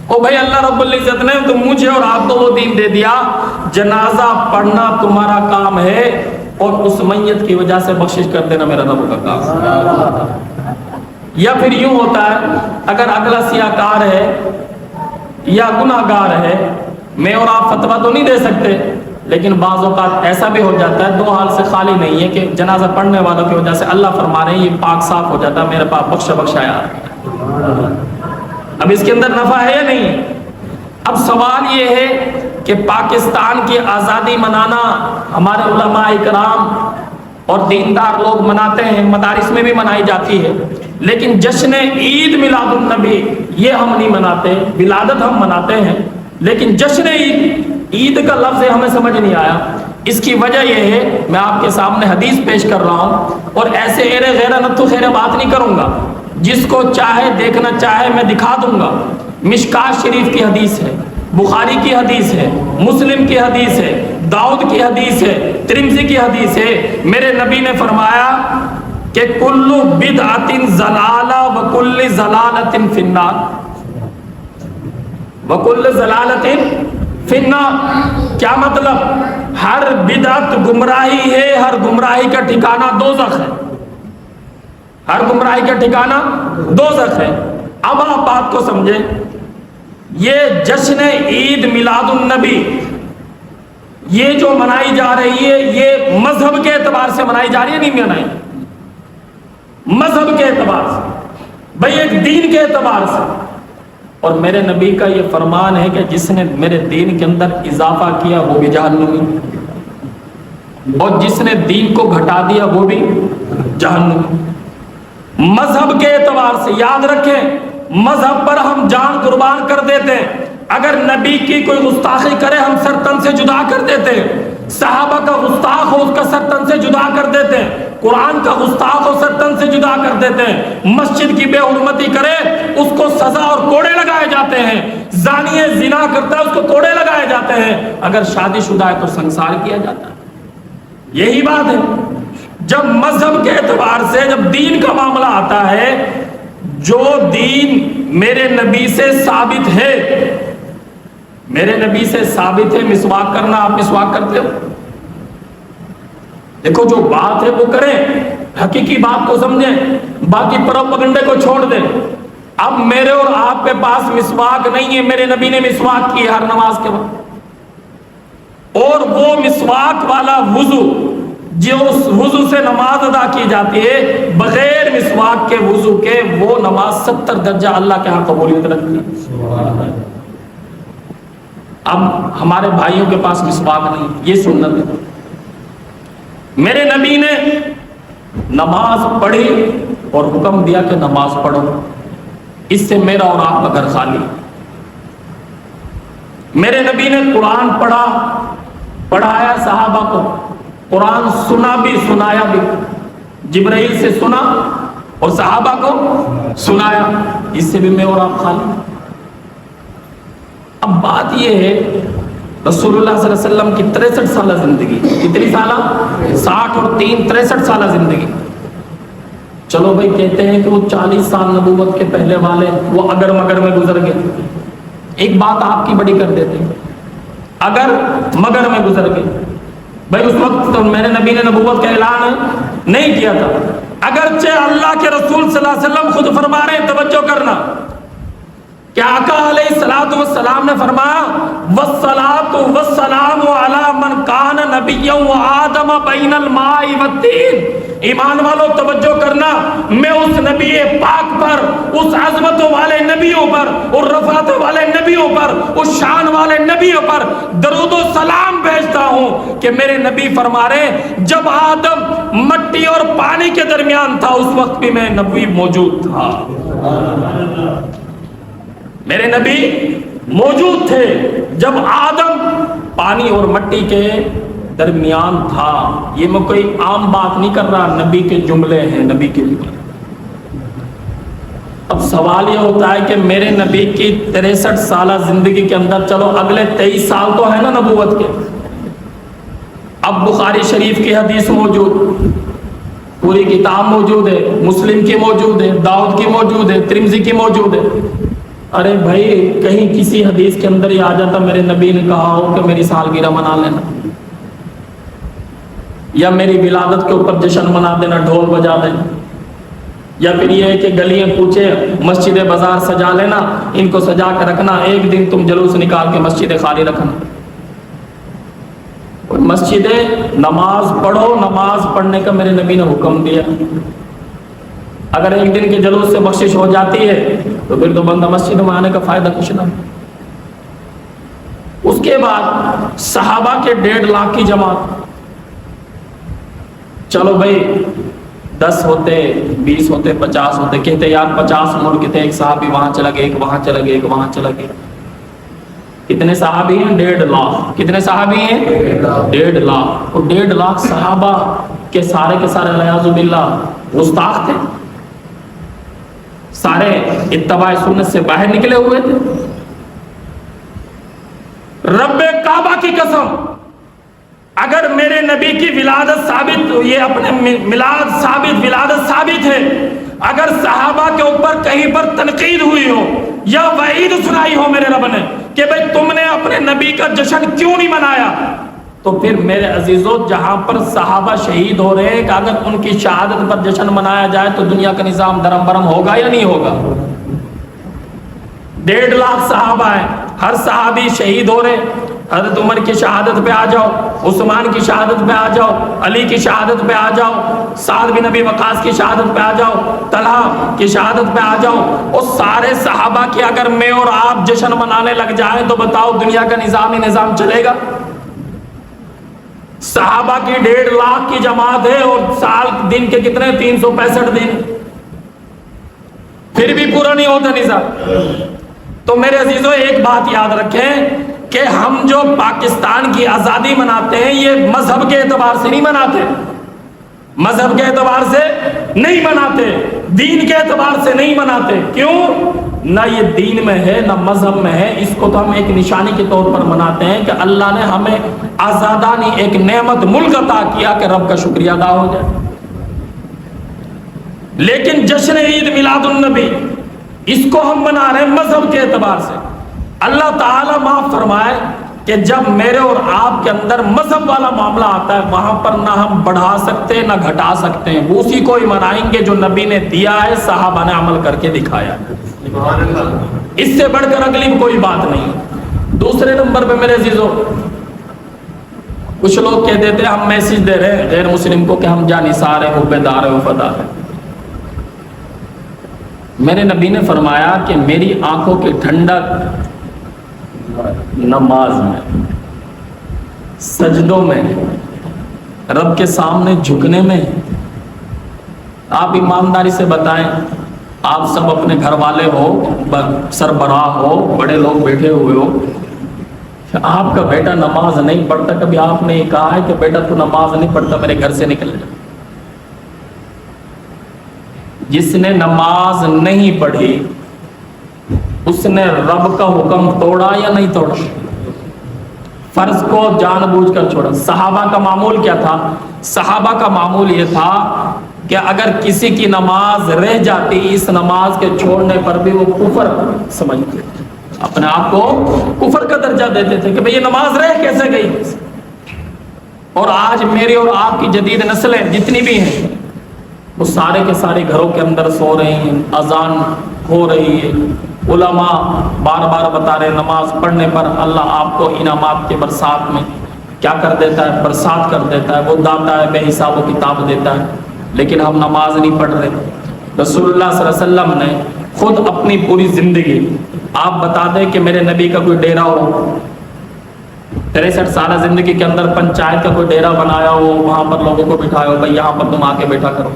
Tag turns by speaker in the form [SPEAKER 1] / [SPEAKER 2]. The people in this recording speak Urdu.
[SPEAKER 1] او بھائی اللہ رب العزت نے تو مجھے اور آپ کو وہ دین دے دیا، جنازہ پڑھنا تمہارا کام ہے اور اس میت کی وجہ سے بخشش کر دینا میرا رب کا کام۔ یا پھر یوں ہوتا ہے، اگر اگلا سیاہ کار ہے یا گناہ گار ہے، میں اور آپ فتویٰ تو نہیں دے سکتے، لیکن بعض اوقات ایسا بھی ہو جاتا ہے، دو حال سے خالی نہیں ہے کہ جنازہ پڑھنے والوں کی وجہ سے اللہ فرما رہے ہیں یہ پاک صاف ہو جاتا ہے، میرے پاس بخشایا۔ اب اس کے اندر نفع ہے یا نہیں؟ اب سوال یہ ہے کہ پاکستان کی آزادی منانا ہمارے علماء کرام اور دیندار لوگ مناتے ہیں، مدارس میں بھی منائی جاتی ہے، لیکن جشن عید میلاد النبی یہ ہم نہیں مناتے، ولادت ہم مناتے ہیں، لیکن جشن عید کا لفظ ہمیں سمجھ نہیں آیا۔ اس کی وجہ یہ ہے، میں آپ کے سامنے حدیث پیش کر رہا ہوں اور ایسے ایرے غیرہ نتو خیرے بات نہیں کروں گا، جس کو چاہے دیکھنا چاہے میں دکھا دوں گا۔ مشکات شریف کی حدیث ہے، بخاری کی حدیث ہے، مسلم کی حدیث ہے، داؤد کی حدیث ہے، ترمذی کی حدیث ہے۔ میرے نبی نے فرمایا کہ کل بدعت ضلالہ وکل ضلالۃ فی النار، وکل ضلالۃ فی النار۔ کیا مطلب؟ ہر بدعت گمراہی ہے، ہر گمراہی کا ٹھکانہ دوزخ ہے، ہر گمراہی کا ٹھکانہ دوزخ ہے۔ اب آپ بات کو سمجھیں، یہ جشن عید میلاد النبی یہ جو منائی جا رہی ہے، یہ مذہب کے اعتبار سے منائی جا رہی ہے، نہیں منائی مذہب کے اعتبار سے، بھئی ایک دین کے اعتبار سے۔ اور میرے نبی کا یہ فرمان ہے کہ جس نے میرے دین کے اندر اضافہ کیا وہ بھی جہنمی، اور جس نے دین کو گھٹا دیا وہ بھی جہنمی۔ مذہب کے اعتبار سے یاد رکھیں، مذہب پر ہم جان قربان کر دیتے ہیں، اگر نبی کی کوئی گستاخی کرے ہم سر تن سے جدا کر دیتے ہیں، صحابہ کا گستاخ ہو اس کا سر تن سے جدا کر دیتے ہیں، قرآن کا گستاخ ہو سر تن سے جدا کر دیتے ہیں، مسجد کی بے حرمتی کرے اس کو سزا اور کوڑے لگائے جاتے ہیں، زانی زنا کرتا ہے اس کو کوڑے لگائے جاتے ہیں، اگر شادی شدہ ہے تو سنسار کیا جاتا ہے۔ یہی بات ہے، جب مذہب کے اعتبار سے جب دین کا معاملہ آتا ہے، جو دین میرے نبی سے ثابت ہے، میرے نبی سے ثابت ہے، مسواک کرنا، آپ مسواک کرتے ہو؟ دیکھو جو بات ہے وہ کریں، حقیقی بات کو سمجھیں، باقی پروپیگنڈے کو چھوڑ دیں۔ اب میرے اور آپ کے پاس مسواک نہیں ہے، میرے نبی نے مسواک کی ہر نماز کے وقت، اور وہ مسواک والا وضو جو اس وضو سے نماز ادا کی جاتی ہے، بغیر مسواک کے وضو کے وہ نماز 70 درجہ اللہ کے ہاں قبولیت رکھتی ہے۔ اب ہمارے بھائیوں کے پاس مسواک نہیں، یہ سنت ہے۔ میرے نبی نے نماز پڑھی اور حکم دیا کہ نماز پڑھو، اس سے میرا اور آپ کا گھر خالی۔ میرے نبی نے قرآن پڑھا، پڑھایا صحابہ کو، قرآن سنا بھی سنایا بھی، جبرائیل سے سنا اور صحابہ کو سنایا، اس سے بھی میں اور آپ خالی۔ اب بات یہ ہے، رسول اللہ صلی اللہ علیہ وسلم کی 63 سالہ زندگی، کتنی سالہ؟ 60 اور 3 63 سالہ زندگی۔ چلو بھائی کہتے ہیں کہ وہ 40 سال نبوت کے پہلے والے وہ اگر مگر میں گزر گئے، ایک بات آپ کی بڑی کر دیتے ہیں، اگر مگر میں گزر گئے، بھائی اس وقت تو میرے نبی نے نبوت کا اعلان نہیں کیا تھا، اگرچہ اللہ کے رسول صلی اللہ علیہ وسلم خود فرما رہے ہیں، توجہ کرنا، کہ آقا علیہ الصلوۃ والسلام نے فرمایا والصلاۃ والسلام علی من کان نبیا وآدم بین الماء والطین۔ ایمان والو توجہ کرنا، میں اس نبی پاک پر، اس عظمتوں والے نبیوں پر، اور رفعت والے نبیوں پر، اس شان والے نبیوں پر درود و سلام بھیجتا ہوں کہ میرے نبی فرما رہے ہیں جب آدم مٹی اور پانی کے درمیان تھا اس وقت بھی میں نبی موجود تھا۔ میرے نبی موجود تھے جب آدم پانی اور مٹی کے درمیان تھا۔ یہ میں کوئی عام بات نہیں کر رہا، نبی کے جملے ہیں، نبی کے جملے۔ اب سوال یہ ہوتا ہے کہ میرے نبی کی 63 سالہ زندگی کے اندر، چلو اگلے 23 سال تو ہے نا نبوت کے، اب بخاری شریف کی حدیث موجود، پوری کتاب موجود ہے، مسلم کی موجود ہے، داؤد کی موجود ہے، ترمذی کی موجود ہے، ارے بھائی کہیں کسی حدیث کے اندر یہ آ جاتا میرے نبی نے کہا ہو کہ میری سالگرہ منا لینا، یا میری ولادت کے اوپر جشن منا دینا، ڈھول بجا دینا، یا پھر یہ ہے کہ گلیاں کوچے مسجد بازار سجا لینا، ان کو سجا کے رکھنا، ایک دن تم جلوس نکال کے مسجد خالی رکھنا۔ مسجد نماز پڑھو، نماز پڑھنے کا میرے نبی نے حکم دیا۔ اگر ایک دن کے جلوس سے بخشش ہو جاتی ہے تو پھر تو بندہ مسجد میں آنے کا فائدہ کچھ نہ۔ اس کے بعد صحابہ کے 1.5 لاکھ کی جماعت، چلو بھائی 10 ہوتے، 20 ہوتے، 50 ہوتے، کہتے یار 50 ملک تھے، ایک صحابی وہاں چلا گیا، ایک وہاں چلا گیا، ایک وہاں چلا گیا۔ کتنے صحابی ہیں؟ 1.5 لاکھ۔ کتنے صحابی ہیں؟ 1.5 لاکھ۔ اور 1.5 لاکھ صحابہ کے سارے والعیاذ باللہ گستاخ تھے، سارے اتباع سنت سے باہر نکلے ہوئے تھے۔ رب کعبہ کی قسم، اگر میرے نبی کی ولادت ثابت، یہ اپنے میلاد ثابت، ولادت ثابت ہے، اگر صحابہ کے اوپر کہیں پر تنقید ہوئی ہو یا وعید سنائی ہو میرے رب نے کہ بھئی تم نے اپنے نبی کا جشن کیوں نہیں منایا، تو پھر میرے عزیزو جہاں پر صحابہ شہید ہو رہے ہیں کہ اگر ان کی شہادت پر جشن منایا جائے تو دنیا کا نظام درم برم ہوگا یا نہیں ہوگا؟ 1.5 لاکھ صحابہ ہیں، ہر صحابی شہید ہو رہے، حضرت عمر کی شہادت پہ آ جاؤ، عثمان کی شہادت پہ آ جاؤ، علی کی شہادت پہ آ جاؤ، سعد بن ابی وقاص کی شہادت پہ آ جاؤ، طلحہ کی شہادت پہ آ جاؤ، اور سارے صحابہ کی اگر میں اور آپ جشن منانے لگ جائیں تو بتاؤ دنیا کا نظام چلے گا؟ صحابہ کی 1.5 لاکھ کی جماعت ہے اور سال دن کے کتنے؟ 365 دن، پھر بھی پورا نہیں ہوتا نظام۔ تو میرے عزیزو ایک بات یاد رکھیں کہ ہم جو پاکستان کی آزادی مناتے ہیں یہ مذہب کے اعتبار سے نہیں مناتے، مذہب کے اعتبار سے نہیں مناتے، دین کے اعتبار سے نہیں مناتے۔ کیوں؟ نہ یہ دین میں ہے نہ مذہب میں ہے، اس کو تو ہم ایک نشانی کے طور پر مناتے ہیں کہ اللہ نے ہمیں آزادانی ایک نعمت ملک عطا کیا کہ رب کا شکریہ ادا ہو جائے۔ لیکن جشن عید میلاد النبی اس کو ہم منا رہے ہیں مذہب کے اعتبار سے۔ اللہ تعالیٰ معاف فرمائے کہ جب میرے اور آپ کے اندر مذہب والا معاملہ آتا ہے وہاں پر نہ ہم بڑھا سکتے نہ گھٹا سکتے ہیں، اسی کو ہی منائیں گے جو نبی نے دیا ہے، صحابہ نے عمل کر کے دکھایا، اس سے بڑھ کر اگلی کوئی بات نہیں۔ دوسرے نمبر پہ میرے عزیزو، کچھ لوگ کہہ دیتے ہیں ہم میسج دے رہے ہیں غیر مسلم کو کہ ہم جانثار ہیں، حبیدار ہیں، وفادار ہیں۔ میرے نبی نے فرمایا کہ میری آنکھوں کی ٹھنڈک نماز میں، سجدوں میں، رب کے سامنے جھکنے میں۔ آپ ایمانداری سے بتائیں، آپ سب اپنے گھر والے ہو، سربراہ ہو، بڑے لوگ بیٹھے ہوئے ہو، آپ کا بیٹا نماز نہیں پڑھتا، کبھی آپ نے یہ کہا ہے کہ بیٹا تو نماز نہیں پڑھتا میرے گھر سے نکل جا؟ جس نے نماز نہیں پڑھی اس نے رب کا حکم توڑا یا نہیں توڑا؟ فرض کو جان بوجھ کر چھوڑا۔ صحابہ کا معمول کیا تھا؟ صحابہ کا معمول یہ تھا کہ اگر کسی کی نماز رہ جاتی اس نماز کے چھوڑنے پر بھی وہ کفر سمجھتے، اپنے آپ کو کفر کا درجہ دیتے تھے کہ بھئی یہ نماز رہ کیسے گئی۔ اور آج میری اور آپ کی جدید نسلیں جتنی بھی ہیں وہ سارے کے سارے گھروں کے اندر سو رہی ہیں، اذان ہو رہی ہے، علماء بار بار بتا رہے نماز پڑھنے پر اللہ آپ کو انعامات کے برسات میں کیا کر دیتا ہے؟ برسات کر دیتا ہے، وہ داتا ہے، بے حساب و کتاب دیتا ہے، لیکن ہم نماز نہیں پڑھ رہے۔ رسول اللہ صلی اللہ علیہ وسلم نے خود اپنی پوری زندگی، آپ بتا دیں کہ میرے نبی کا کوئی ڈیرا ہو، 63 سالہ زندگی کے اندر پنچایت کا کوئی ڈیرا بنایا ہو، وہاں پر لوگوں کو بٹھایا ہو، بھائی یہاں پر تم آ کے بیٹھا کرو،